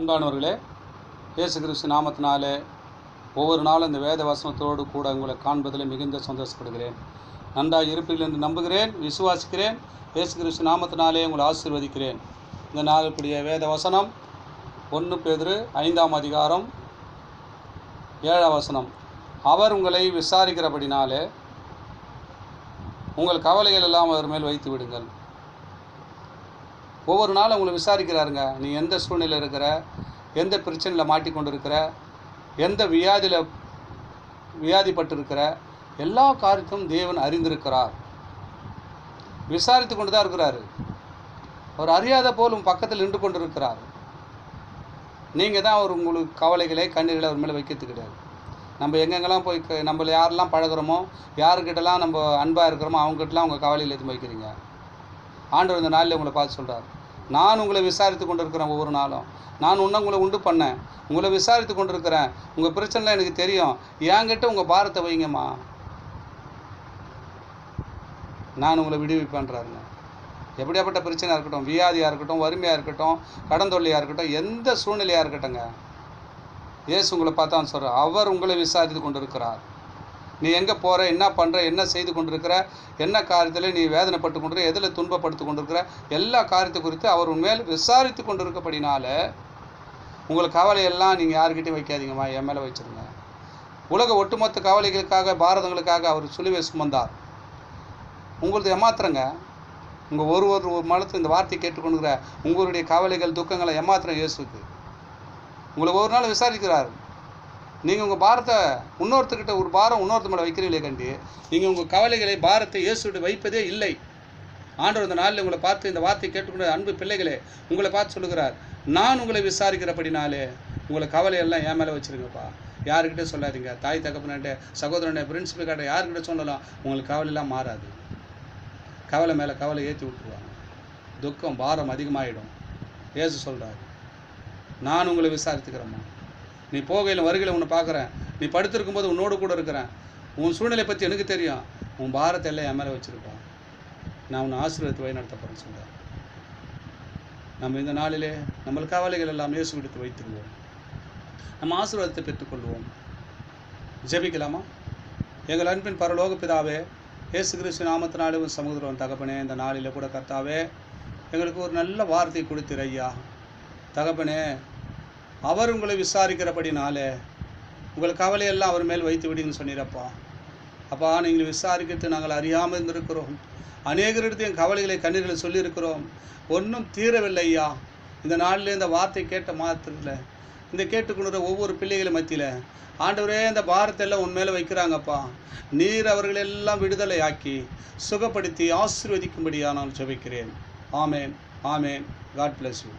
அன்பானவர்களே, இயேசு கிறிஸ்து நாமத்தினாலே ஒவ்வொரு நாளும் இந்த வேத வசனத்தோடு கூட உங்களை காண்பதில் மிகுந்த சந்தோஷப்படுகிறேன். நன்றாக இருப்பீர்கள் என்று நம்புகிறேன், விசுவாசிக்கிறேன். இயேசு கிறிஸ்து நாமத்தினாலே உங்களை ஆசீர்வதிக்கிறேன். இந்த நாளுக்குரிய வேத வசனம் 1 பேதுரு 5ஆம் அதிகாரம் 7ஆம் வசனம். அவர் உங்களை விசாரிக்கிறபடினாலே உங்கள் கவலைகள் எல்லாம் அவர் மேல் வைத்து விடுங்கள். ஒவ்வொரு நாளும் உங்களை விசாரிக்கிறாருங்க. நீ எந்த சூழ்நிலையில் இருக்கிற, எந்த பிரச்சனையில் மாட்டிக்கொண்டு இருக்கிற, எந்த வியாதிப்பட்டு இருக்கிற, எல்லா காரியத்தையும் தேவன் அறிந்திருக்கிறார். விசாரித்து கொண்டு தான் இருக்கிறாரு. அவர் அறியாத போல் உன் பக்கத்தில் நின்று கொண்டு இருக்கிறார். நீங்கள் தான் அவர் உங்களுக்கு கவலைகளை கண்ணீர்களை அவர் மேலே வைக்கிறது கிடையாது. நம்ம எங்கெங்கெல்லாம் போய் நம்மளை யாரெல்லாம் பழகிறோமோ, யாருக்கிட்டலாம் நம்ம அன்பாக இருக்கிறோமோ அவங்ககிட்டலாம் உங்கள் கவலையில் எதுவும் வைக்கிறீங்க. ஆண்டவர் இந்த நாளில் உங்களை பார்த்து சொல்கிறார், நான் உங்களை விசாரித்து கொண்டு இருக்கிறேன். ஒவ்வொரு நாளும் நான் உங்களை உண்டு பண்ணேன், உங்களை விசாரித்து கொண்டு இருக்கிறேன். உங்கள் பிரச்சனைலாம் எனக்கு தெரியும். என்கிட்ட உங்கள் பாரத்தை வைங்கம்மா, நான் உங்களை விடுவிப்பேன்றாருங்க. எப்படியாப்பட்ட பிரச்சனையாக இருக்கட்டும், வியாதியாக இருக்கட்டும், வறுமையாக இருக்கட்டும், கடன் தொல்லையாக இருக்கட்டும், எந்த சூழ்நிலையாக இருக்கட்டுங்க, இயேசு உங்களை பார்த்தான்னு சொல்கிறார். அவர் உங்களை விசாரித்து கொண்டு இருக்கிறார். நீ எங்கே போகிற, என்ன பண்ணுற, என்ன செய்து கொண்டிருக்கிற, என்ன காரியத்தில் நீ வேதனைப்பட்டு கொண்டிருக்கிற, எதில் துன்பப்படுத்தி கொண்டிருக்கிற, எல்லா காரியத்தை குறித்து அவர் உண்மையில் விசாரித்து கொண்டு இருக்கப்படினால உங்களுக்கு கவலையெல்லாம் நீங்கள் யாருக்கிட்டையும் வைக்காதீங்கம்மா, என் மேலே வச்சுருங்க. உலக ஒட்டுமொத்த கவலைகளுக்காக, பாரதங்களுக்காக அவர் சிலுவை சுமந்தார். உங்களுக்கு ஏமாத்துறங்க. உங்கள் ஒரு மனத்து இந்த வார்த்தையை கேட்டுக்கொண்டுங்கிற உங்களுடைய கவலைகள், துக்கங்களை ஏமாத்துற இயேசுக்கு உங்களை ஒரு நாள் விசாரிக்கிறார். நீங்கள் உங்கள் பாரத்தை இன்னொருத்தர்கிட்ட ஒரு பாரம் இன்னொருத்த மேலே வைக்கிறீங்களே கண்டி, நீங்கள் உங்கள் கவலைகளை பாரத்தை இயேசுகிட்ட வைப்பதே இல்லை. ஆண்டவர் இந்த நாளில் உங்களை பார்த்து இந்த வார்த்தையை கேட்டுக்கொண்டு அன்பு பிள்ளைகளே உங்களை பார்த்து சொல்லுகிறார், நான் உங்களை விசாரிக்கிறபடினாலே உங்களை கவலையெல்லாம் என் மேலே வச்சுருங்கப்பா. யாருக்கிட்டே சொல்லாதீங்க. தாய் தகப்பனே, சகோதரனே, பிரின்சிபல் கிட்ட யாருக்கிட்ட சொன்னாலும் உங்களுக்கு கவலையெல்லாம் மாறாது. கவலை மேலே கவலை ஏற்றி விட்டுருவாங்க. துக்கம் பாரம் அதிகமாகிடும். இயேசு சொல்கிறார், நான் உங்களை விசாரித்துக்கிறேம்மா. நீ போகையில் வருகையில் உன்னை பார்க்குறேன், நீ படுத்திருக்கும்போது உன்னோடு கூட இருக்கிறேன். உன் சூழ்நிலை பற்றி எனக்கு தெரியும். உன் பாரத்தை எல்லாம் என் மேலே வச்சுருப்பேன். நான் உன்னை ஆசீர்வாதத்தை வழி நடத்த போகிறேன்னு சொல்கிறேன். நம்ம இந்த நாளிலே நம்ம கவலைகள் எல்லாம் இயேசு விடுத்து வைத்துருவோம். நம்ம ஆசீர்வாதத்தை பெற்றுக்கொள்வோம். ஜெபிக்கலாமா? எங்கள் அன்பின் பரலோக பிதாவே, இயேசு கிறிஸ்து நாமத்தினாலே உன் சமுதிரம் தகப்பனே, இந்த நாளில் கூட கர்த்தாவே எங்களுக்கு ஒரு நல்ல வார்த்தை கொடுத்திரு ஐயா. தகப்பனே, அவர் உங்களை விசாரிக்கிறபடினாலே உங்கள் கவலையெல்லாம் அவர் மேல் வைத்து விடுங்கன்னு சொன்னீரப்பா. அப்பா, நீங்கள் விசாரிக்கிறது நாங்கள் அறியாமல் இருந்திருக்கிறோம். அநேகரிடத்து என் கவலைகளை கண்ணீர்களை சொல்லியிருக்கிறோம். ஒன்றும் தீரவில்லை ஐயா. இந்த நாளில் இந்த வார்த்தை கேட்ட மாத்திரத்தில் இந்த கேட்டுக்கொண்டு ஒவ்வொரு பிள்ளைகளை மத்தியில் ஆண்டவரே இந்த பாரத்தெல்லாம் உன் மேலே வைக்கிறாங்கப்பா. நீர் அவர்களெல்லாம் விடுதலை ஆக்கி சுகப்படுத்தி ஆசீர்வதிக்கும்படியாக நான் ஜெபிக்கிறேன். ஆமேன், ஆமேன். God bless you.